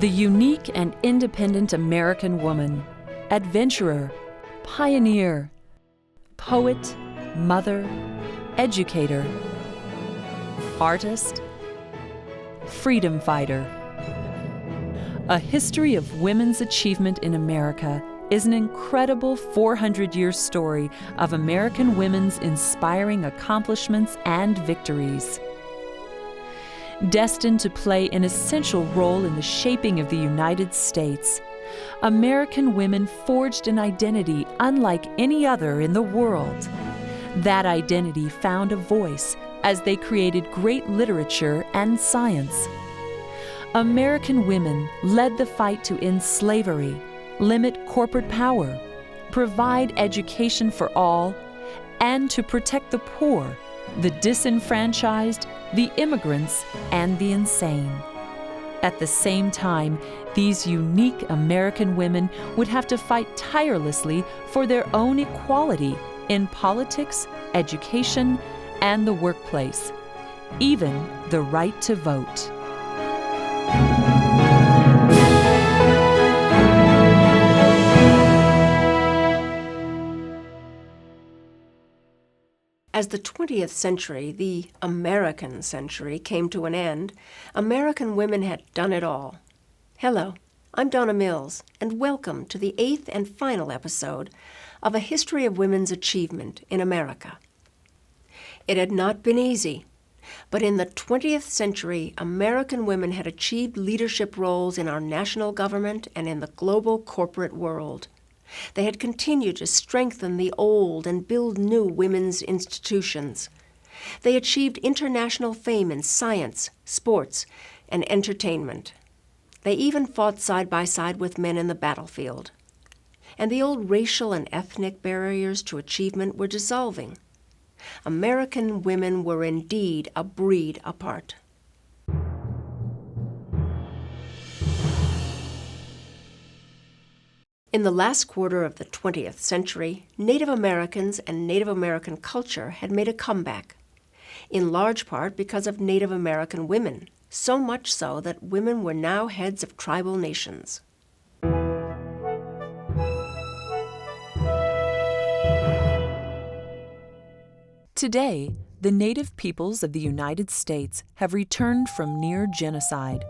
The unique and independent American woman, adventurer, pioneer, poet, mother, educator, artist, freedom fighter. A History of Women's Achievement in America is an incredible 400-year story of American women's inspiring accomplishments and victories. Destined to play an essential role in the shaping of the United States, American women forged an identity unlike any other in the world. That identity found a voice as they created great literature and science. American women led the fight to end slavery, limit corporate power, provide education for all, and to protect the poor, the disenfranchised, the immigrants, and the insane. At the same time, these unique American women would have to fight tirelessly for their own equality in politics, education, and the workplace, even the right to vote. As the 20th century, the American century, came to an end, American women had done it all. Hello, I'm Donna Mills, and welcome to the 8th and final episode of A History of Women's Achievement in America. It had not been easy, but in the 20th century, American women had achieved leadership roles in our national government and in the global corporate world. They had continued to strengthen the old and build new women's institutions. They achieved international fame in science, sports, and entertainment. They even fought side by side with men in the battlefield. And the old racial and ethnic barriers to achievement were dissolving. American women were indeed a breed apart. In the last quarter of the 20th century, Native Americans and Native American culture had made a comeback, in large part because of Native American women, so much so that women were now heads of tribal nations. Today, the Native peoples of the United States have returned from near genocide.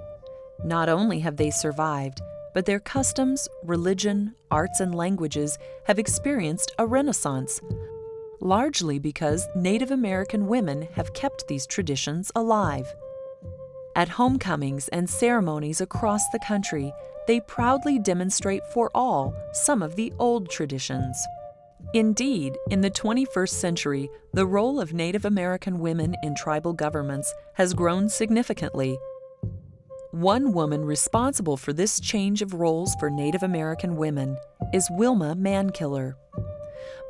Not only have they survived, but their customs, religion, arts, and languages have experienced a renaissance, largely because Native American women have kept these traditions alive. At homecomings and ceremonies across the country, they proudly demonstrate for all some of the old traditions. Indeed, in the 21st century, the role of Native American women in tribal governments has grown significantly. One woman responsible for this change of roles for Native American women is Wilma Mankiller.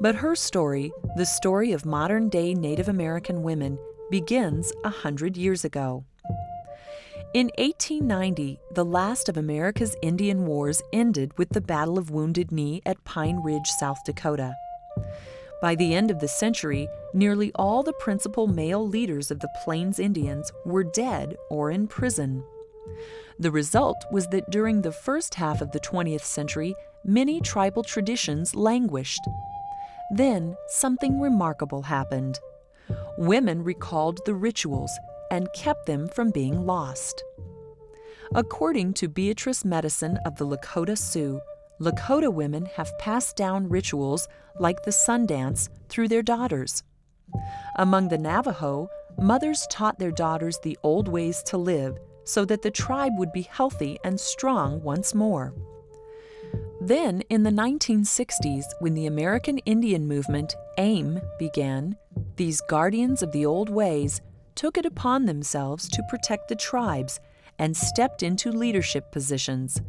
But her story, the story of modern-day Native American women, begins 100 years ago. In 1890, the last of America's Indian Wars ended with the Battle of Wounded Knee at Pine Ridge, South Dakota. By the end of the century, nearly all the principal male leaders of the Plains Indians were dead or in prison. The result was that during the first half of the 20th century, many tribal traditions languished. Then, something remarkable happened. Women recalled the rituals and kept them from being lost. According to Beatrice Medicine of the Lakota Sioux, Lakota women have passed down rituals like the sun dance through their daughters. Among the Navajo, mothers taught their daughters the old ways to live so that the tribe would be healthy and strong once more. Then, in the 1960s, when the American Indian movement, AIM, began, these guardians of the old ways took it upon themselves to protect the tribes and stepped into leadership positions.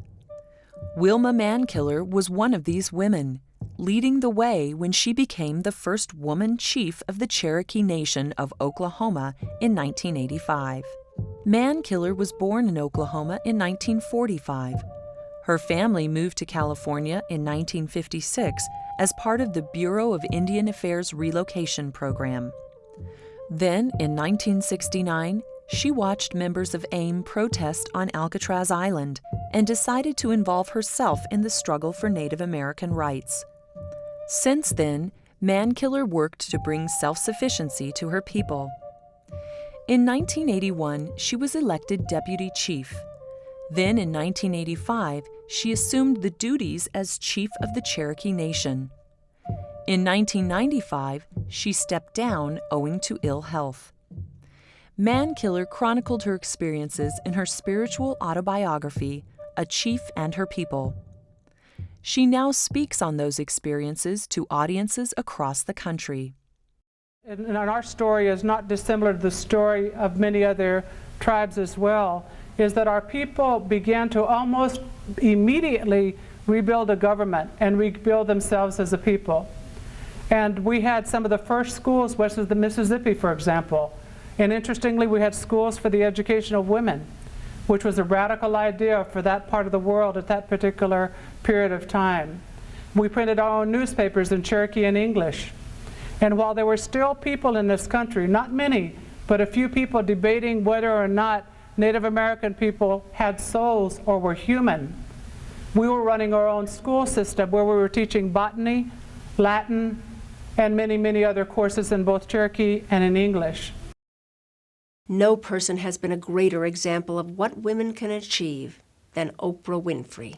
Wilma Mankiller was one of these women, leading the way when she became the first woman chief of the Cherokee Nation of Oklahoma in 1985. Mankiller was born in Oklahoma in 1945. Her family moved to California in 1956 as part of the Bureau of Indian Affairs relocation program. Then, in 1969, she watched members of AIM protest on Alcatraz Island and decided to involve herself in the struggle for Native American rights. Since then, Mankiller worked to bring self-sufficiency to her people. In 1981, she was elected deputy chief. Then in 1985, she assumed the duties as chief of the Cherokee Nation. In 1995, she stepped down owing to ill health. Mankiller chronicled her experiences in her spiritual autobiography, A Chief and Her People. She now speaks on those experiences to audiences across the country. And our story is not dissimilar to the story of many other tribes as well, is that our people began to almost immediately rebuild a government and rebuild themselves as a people. And we had some of the first schools west of the Mississippi, for example. And interestingly, we had schools for the education of women, which was a radical idea for that part of the world at that particular period of time. We printed our own newspapers in Cherokee and English. And while there were still people in this country, not many, but a few people debating whether or not Native American people had souls or were human, we were running our own school system where we were teaching botany, Latin, and many, many other courses in both Cherokee and in English. No person has been a greater example of what women can achieve than Oprah Winfrey.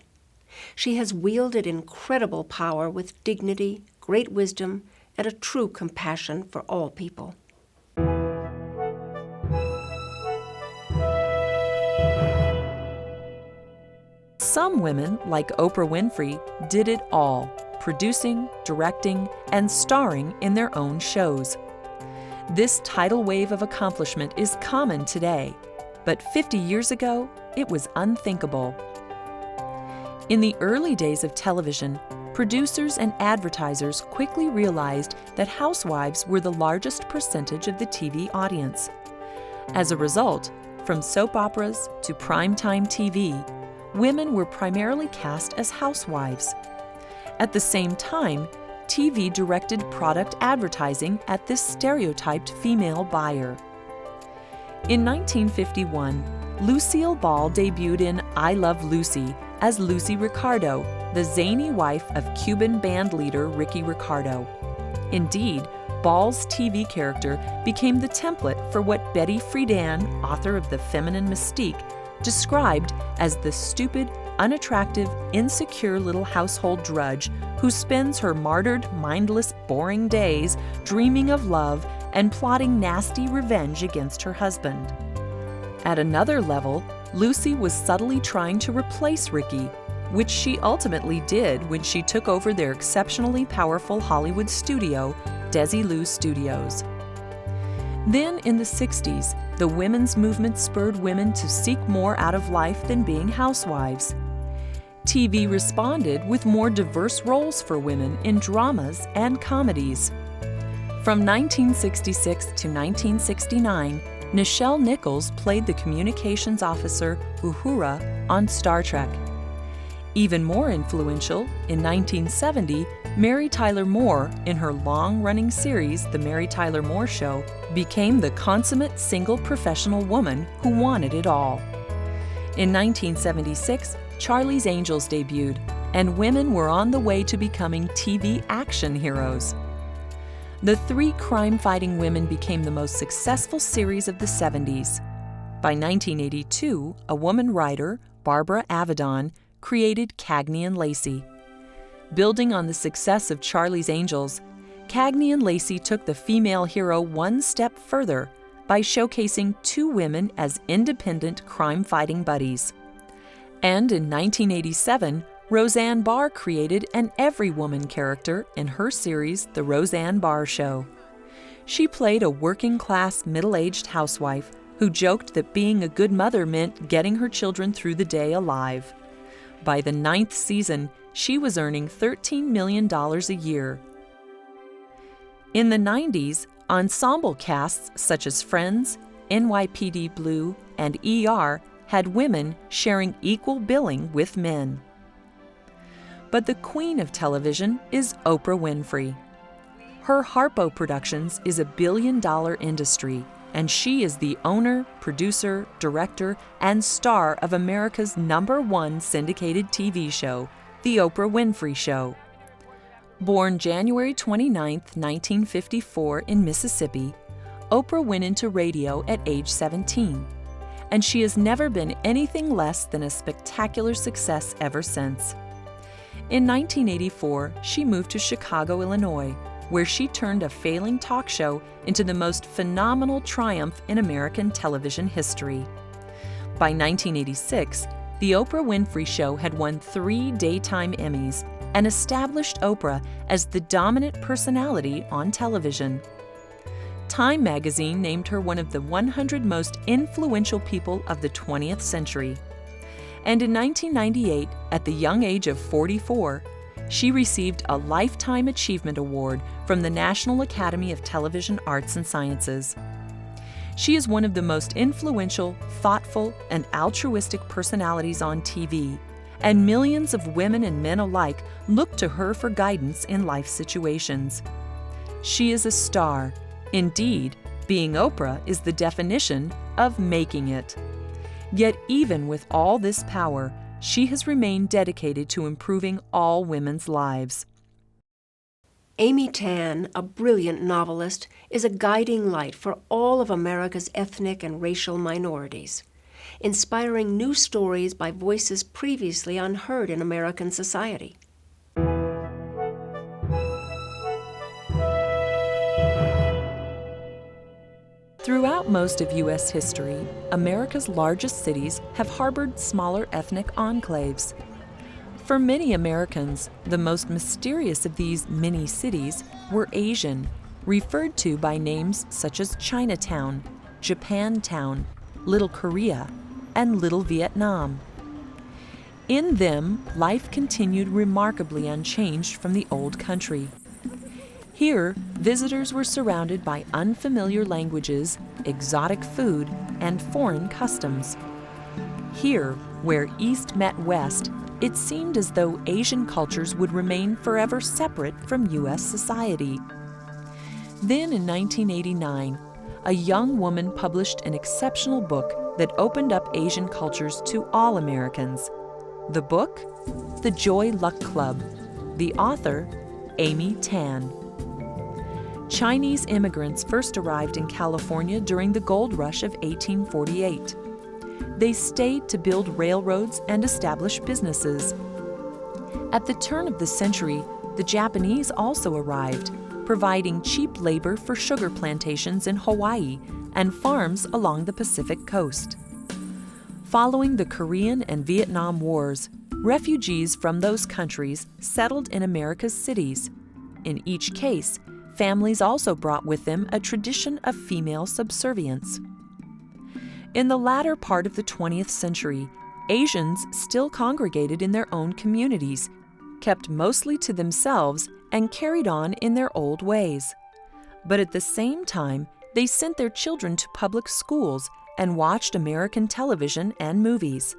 She has wielded incredible power with dignity, great wisdom, and a true compassion for all people. Some women, like Oprah Winfrey, did it all, producing, directing, and starring in their own shows. This tidal wave of accomplishment is common today, but 50 years ago, it was unthinkable. In the early days of television, producers and advertisers quickly realized that housewives were the largest percentage of the TV audience. As a result, from soap operas to primetime TV, women were primarily cast as housewives. At the same time, TV directed product advertising at this stereotyped female buyer. In 1951, Lucille Ball debuted in I Love Lucy as Lucy Ricardo, the zany wife of Cuban band leader Ricky Ricardo. Indeed, Ball's TV character became the template for what Betty Friedan, author of The Feminine Mystique, described as the stupid, unattractive, insecure little household drudge who spends her martyred, mindless, boring days dreaming of love and plotting nasty revenge against her husband. At another level, Lucy was subtly trying to replace Ricky, which she ultimately did when she took over their exceptionally powerful Hollywood studio, Desilu Studios. Then, in the 60s, the women's movement spurred women to seek more out of life than being housewives. TV responded with more diverse roles for women in dramas and comedies. From 1966 to 1969, Nichelle Nichols played the communications officer Uhura on Star Trek. Even more influential, in 1970, Mary Tyler Moore, in her long-running series The Mary Tyler Moore Show, became the consummate single professional woman who wanted it all. In 1976, Charlie's Angels debuted, and women were on the way to becoming TV action heroes. The three crime-fighting women became the most successful series of the 70s. By 1982, a woman writer, Barbara Avedon, created Cagney and Lacey. Building on the success of Charlie's Angels, Cagney and Lacey took the female hero one step further by showcasing two women as independent crime-fighting buddies. And in 1987, Roseanne Barr created an every woman character in her series The Roseanne Barr Show. She played a working-class, middle-aged housewife who joked that being a good mother meant getting her children through the day alive. By the 9th season, she was earning $13 million a year. In the 90s, ensemble casts such as Friends, NYPD Blue, and ER had women sharing equal billing with men. But the queen of television is Oprah Winfrey. Her Harpo Productions is a billion-dollar industry, and she is the owner, producer, director, and star of America's #1 syndicated TV show, The Oprah Winfrey Show. Born January 29, 1954 in Mississippi, Oprah went into radio at age 17, and she has never been anything less than a spectacular success ever since. In 1984, she moved to Chicago, Illinois, where she turned a failing talk show into the most phenomenal triumph in American television history. By 1986, The Oprah Winfrey Show had won 3 daytime Emmys and established Oprah as the dominant personality on television. Time magazine named her one of the 100 most influential people of the 20th century. And in 1998, at the young age of 44, she received a Lifetime Achievement Award from the National Academy of Television Arts and Sciences. She is one of the most influential, thoughtful, and altruistic personalities on TV, and millions of women and men alike look to her for guidance in life situations. She is a star. Indeed, being Oprah is the definition of making it. Yet even with all this power, she has remained dedicated to improving all women's lives. Amy Tan, a brilliant novelist, is a guiding light for all of America's ethnic and racial minorities, inspiring new stories by voices previously unheard in American society. Throughout most of U.S. history, America's largest cities have harbored smaller ethnic enclaves. For many Americans, the most mysterious of these mini-cities were Asian, referred to by names such as Chinatown, Japantown, Little Korea, and Little Vietnam. In them, life continued remarkably unchanged from the old country. Here, visitors were surrounded by unfamiliar languages, exotic food, and foreign customs. Here, where East met West, it seemed as though Asian cultures would remain forever separate from U.S. society. Then in 1989, a young woman published an exceptional book that opened up Asian cultures to all Americans. The book? The Joy Luck Club. The author? Amy Tan. Chinese immigrants first arrived in California during the gold rush of 1848. They stayed to build railroads and establish businesses. At the turn of the century, the Japanese also arrived, providing cheap labor for sugar plantations in Hawaii and farms along the Pacific coast. Following the Korean and Vietnam Wars, refugees from those countries settled in America's cities. In each case, families also brought with them a tradition of female subservience. In the latter part of the 20th century, Asians still congregated in their own communities, kept mostly to themselves, and carried on in their old ways. But at the same time, they sent their children to public schools and watched American television and movies.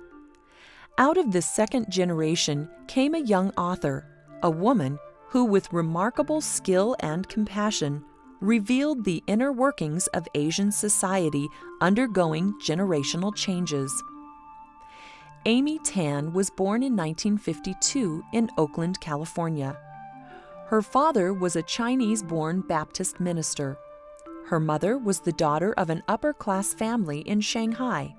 Out of this second generation came a young author, a woman who, with remarkable skill and compassion, revealed the inner workings of Asian society undergoing generational changes. Amy Tan was born in 1952 in Oakland, California. Her father was a Chinese-born Baptist minister. Her mother was the daughter of an upper-class family in Shanghai.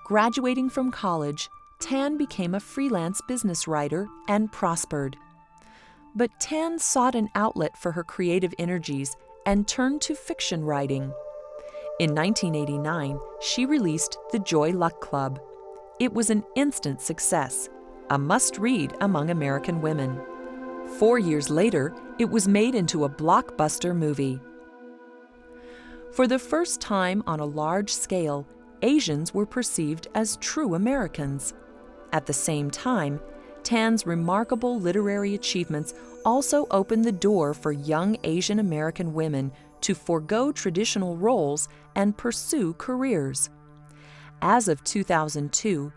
Graduating from college, Tan became a freelance business writer and prospered. But Tan sought an outlet for her creative energies and turned to fiction writing. In 1989, she released The Joy Luck Club. It was an instant success, a must-read among American women. 4 years later, it was made into a blockbuster movie. For the first time on a large scale, Asians were perceived as true Americans. At the same time, Tan's remarkable literary achievements also opened the door for young Asian American women to forego traditional roles and pursue careers. As of 2002,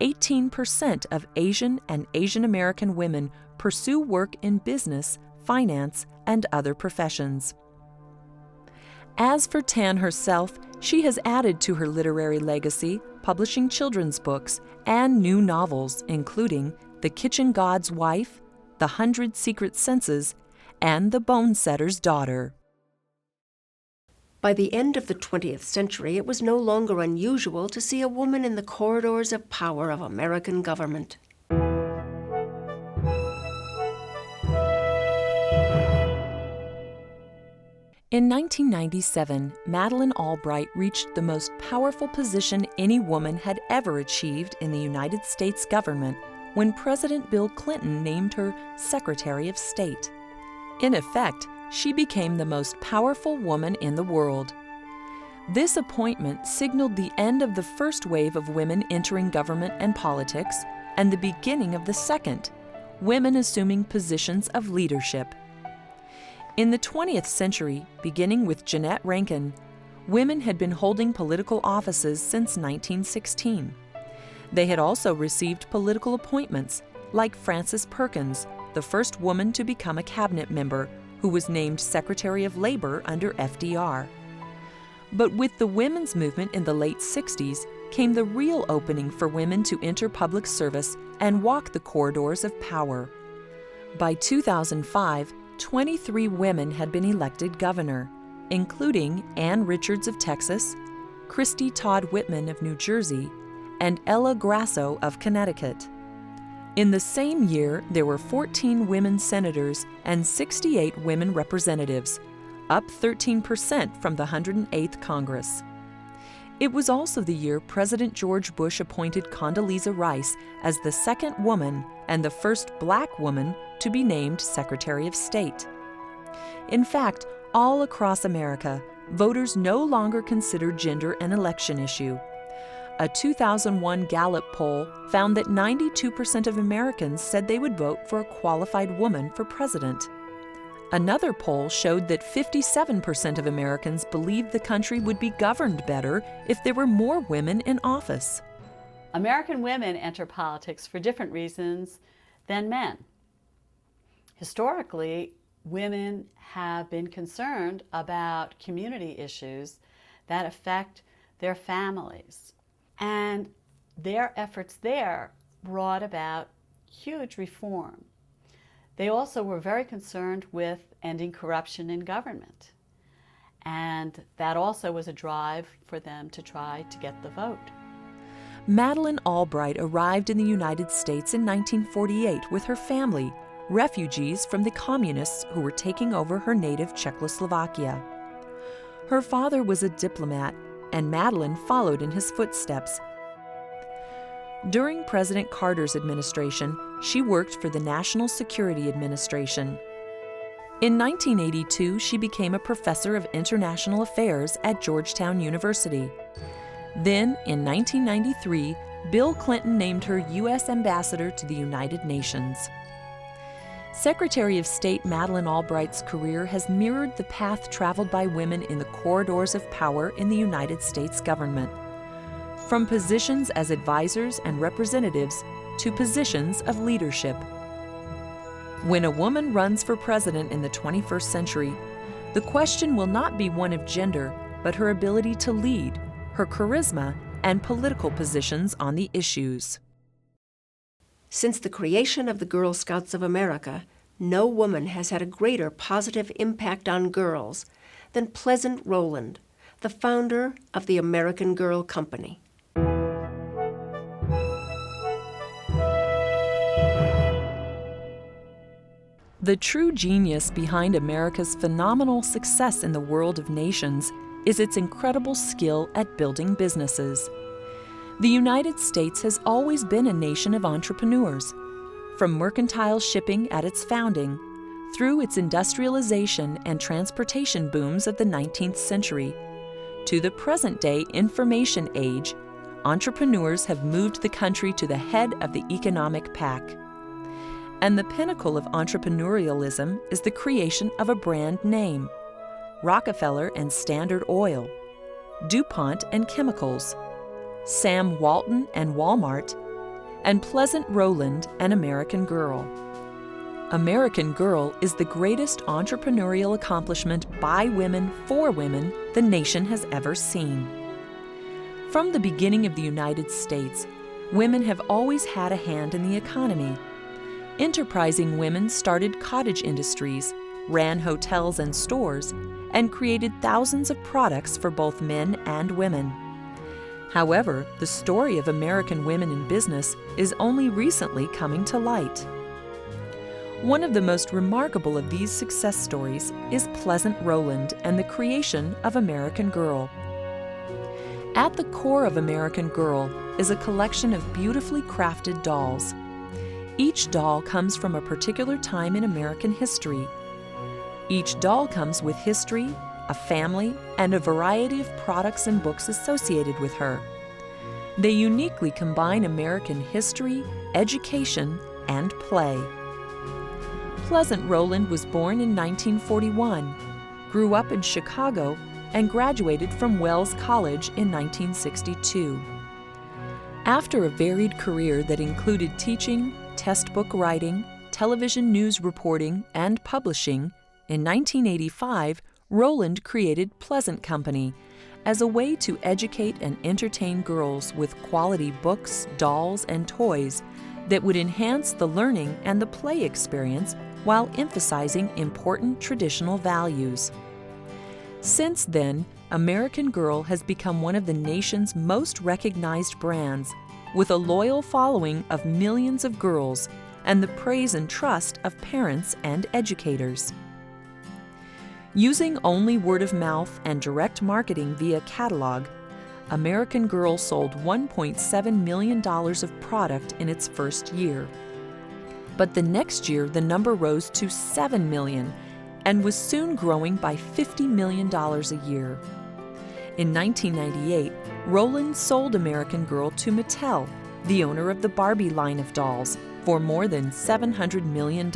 18% of Asian and Asian American women pursue work in business, finance, and other professions. As for Tan herself, she has added to her literary legacy, publishing children's books and new novels, including The Kitchen God's Wife, The 100 Secret Senses, and The Bone Setter's Daughter. By the end of the 20th century, it was no longer unusual to see a woman in the corridors of power of American government. In 1997, Madeline Albright reached the most powerful position any woman had ever achieved in the United States government when President Bill Clinton named her Secretary of State. In effect, she became the most powerful woman in the world. This appointment signaled the end of the first wave of women entering government and politics and the beginning of the second, women assuming positions of leadership. In the 20th century, beginning with Jeannette Rankin, women had been holding political offices since 1916. They had also received political appointments, like Frances Perkins, the first woman to become a cabinet member, who was named Secretary of Labor under FDR. But with the women's movement in the late 60s came the real opening for women to enter public service and walk the corridors of power. By 2005, 23 women had been elected governor, including Ann Richards of Texas, Christy Todd Whitman of New Jersey, and Ella Grasso of Connecticut. In the same year, there were 14 women senators and 68 women representatives, up 13% from the 108th Congress. It was also the year President George Bush appointed Condoleezza Rice as the second woman and the first black woman to be named Secretary of State. In fact, all across America, voters no longer consider gender an election issue. A 2001 Gallup poll found that 92% of Americans said they would vote for a qualified woman for president. Another poll showed that 57% of Americans believed the country would be governed better if there were more women in office. American women enter politics for different reasons than men. Historically, women have been concerned about community issues that affect their families. And their efforts there brought about huge reform. They also were very concerned with ending corruption in government. And that also was a drive for them to try to get the vote. Madeline Albright arrived in the United States in 1948 with her family, refugees from the communists who were taking over her native Czechoslovakia. Her father was a diplomat, and Madeline followed in his footsteps. During President Carter's administration, she worked for the National Security Administration. In 1982, she became a professor of international affairs at Georgetown University. Then, in 1993, Bill Clinton named her U.S. Ambassador to the United Nations. Secretary of State Madeline Albright's career has mirrored the path traveled by women in the corridors of power in the United States government, from positions as advisors and representatives to positions of leadership. When a woman runs for president in the 21st century, the question will not be one of gender, but her ability to lead, her charisma, and political positions on the issues. Since the creation of the Girl Scouts of America, no woman has had a greater positive impact on girls than Pleasant Rowland, the founder of the American Girl Company. The true genius behind America's phenomenal success in the world of nations is its incredible skill at building businesses. The United States has always been a nation of entrepreneurs. From mercantile shipping at its founding, through its industrialization and transportation booms of the 19th century, to the present-day information age, entrepreneurs have moved the country to the head of the economic pack. And the pinnacle of entrepreneurialism is the creation of a brand name: Rockefeller and Standard Oil, DuPont and Chemicals, Sam Walton and Walmart, and Pleasant Rowland and American Girl. American Girl is the greatest entrepreneurial accomplishment by women for women the nation has ever seen. From the beginning of the United States, women have always had a hand in the economy. Enterprising women started cottage industries, ran hotels and stores, and created thousands of products for both men and women. However, the story of American women in business is only recently coming to light. One of the most remarkable of these success stories is Pleasant Rowland and the creation of American Girl. At the core of American Girl is a collection of beautifully crafted dolls. Each doll comes from a particular time in American history. Each doll comes with history, a family, and a variety of products and books associated with her. They uniquely combine American history, education, and play. Pleasant Rowland was born in 1941, grew up in Chicago, and graduated from Wells College in 1962. After a varied career that included teaching, textbook writing, television news reporting, and publishing, in 1985, Rowland created Pleasant Company as a way to educate and entertain girls with quality books, dolls, and toys that would enhance the learning and the play experience while emphasizing important traditional values. Since then, American Girl has become one of the nation's most recognized brands, with a loyal following of millions of girls and the praise and trust of parents and educators. Using only word of mouth and direct marketing via catalog, American Girl sold $1.7 million of product in its first year. But the next year, the number rose to $7 million and was soon growing by $50 million a year. In 1998, Rowland sold American Girl to Mattel, the owner of the Barbie line of dolls, for more than $700 million.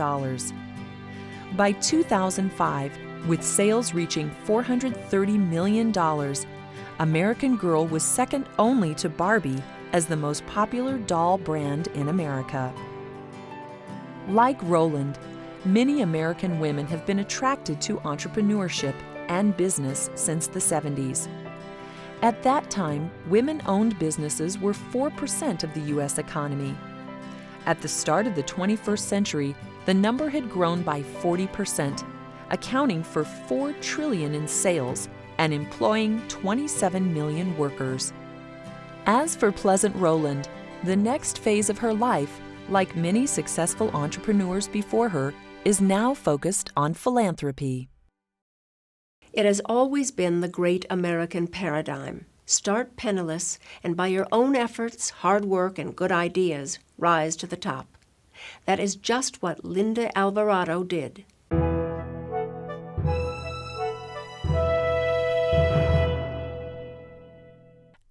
By 2005, with sales reaching $430 million, American Girl was second only to Barbie as the most popular doll brand in America. Like Rowland, many American women have been attracted to entrepreneurship and business since the 70s. At that time, women-owned businesses were 4% of the U.S. economy. At the start of the 21st century, the number had grown by 40%, accounting for $4 trillion in sales and employing 27 million workers. As for Pleasant Rowland, the next phase of her life, like many successful entrepreneurs before her, is now focused on philanthropy. It has always been the great American paradigm. Start penniless, and by your own efforts, hard work, and good ideas, rise to the top. That is just what Linda Alvarado did.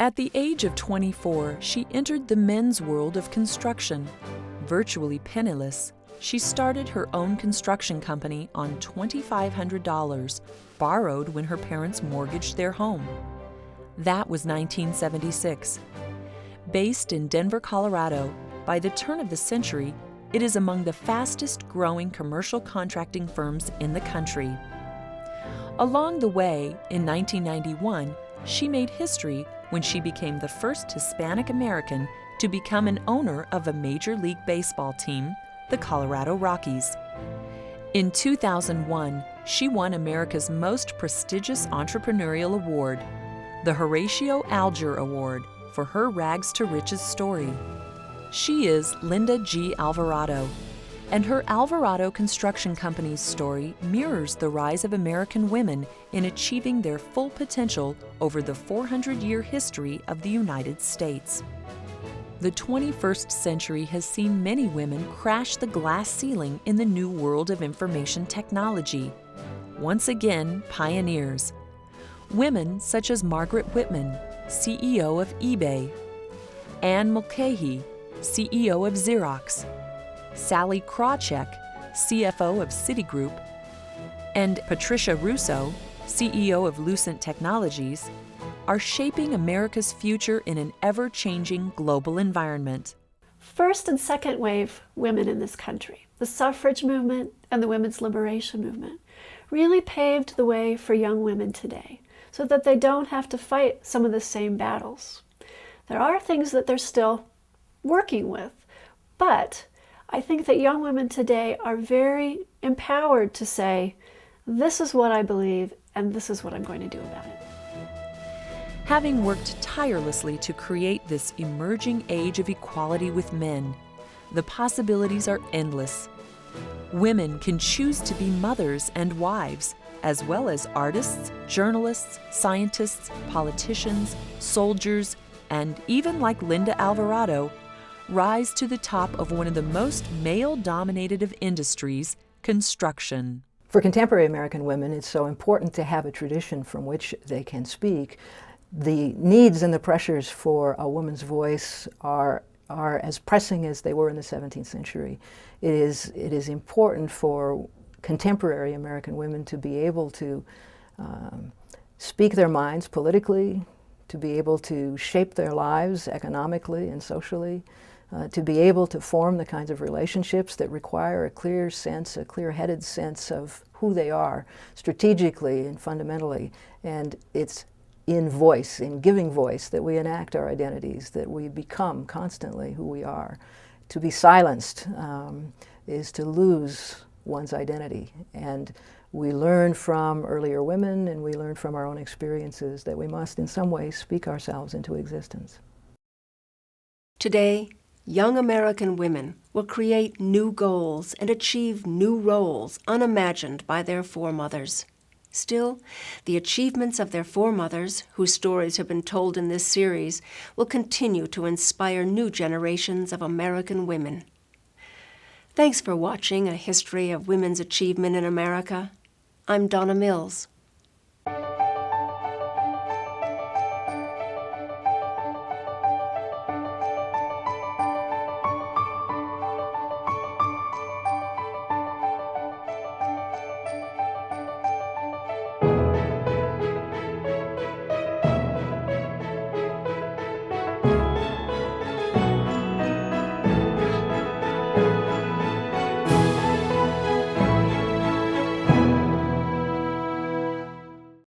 At the age of 24, she entered the men's world of construction. Virtually penniless, she started her own construction company on $2,500, borrowed when her parents mortgaged their home. That was 1976. Based in Denver, Colorado, by the turn of the century, it is among the fastest-growing commercial contracting firms in the country. Along the way, in 1991, she made history when she became the first Hispanic American to become an owner of a Major League Baseball team, the Colorado Rockies. In 2001, she won America's most prestigious entrepreneurial award, the Horatio Alger Award, for her rags to riches story. She is Linda G. Alvarado, and her Alvarado Construction Company's story mirrors the rise of American women in achieving their full potential over the 400-year history of the United States. The 21st century has seen many women crash the glass ceiling in the new world of information technology. Once again, pioneers. Women such as Margaret Whitman, CEO of eBay, Anne Mulcahy, CEO of Xerox, Sally Krawcheck, CFO of Citigroup, and Patricia Russo, CEO of Lucent Technologies, are shaping America's future in an ever-changing global environment. first and second wave women in this country, the suffrage movement and the women's liberation movement, really paved the way for young women today so that they don't have to fight some of the same battles. There are things that they're still working with, but I think that young women today are very empowered to say, this is what I believe and this is what I'm going to do about it. Having worked tirelessly to create this emerging age of equality with men, the possibilities are endless. Women can choose to be mothers and wives, as well as artists, journalists, scientists, politicians, soldiers, and even like Linda Alvarado, rise to the top of one of the most male-dominated of industries, construction. For contemporary American women, it's so important to have a tradition from which they can speak. The needs and the pressures for a woman's voice are as pressing as they were in the 17th century. It is important for contemporary American women to be able to speak their minds politically, to be able to shape their lives economically and socially, to be able to form the kinds of relationships that require a clear sense, a clear-headed sense of who they are strategically and fundamentally. And it's in voice, in giving voice, that we enact our identities, that we become constantly who we are. To be silenced is to lose one's identity. And we learn from earlier women and we learn from our own experiences that we must in some way speak ourselves into existence. Today, young American women will create new goals and achieve new roles unimagined by their foremothers. Still, the achievements of their foremothers, whose stories have been told in this series, will continue to inspire new generations of American women. Thanks for watching A History of Women's Achievement in America. I'm Donna Mills.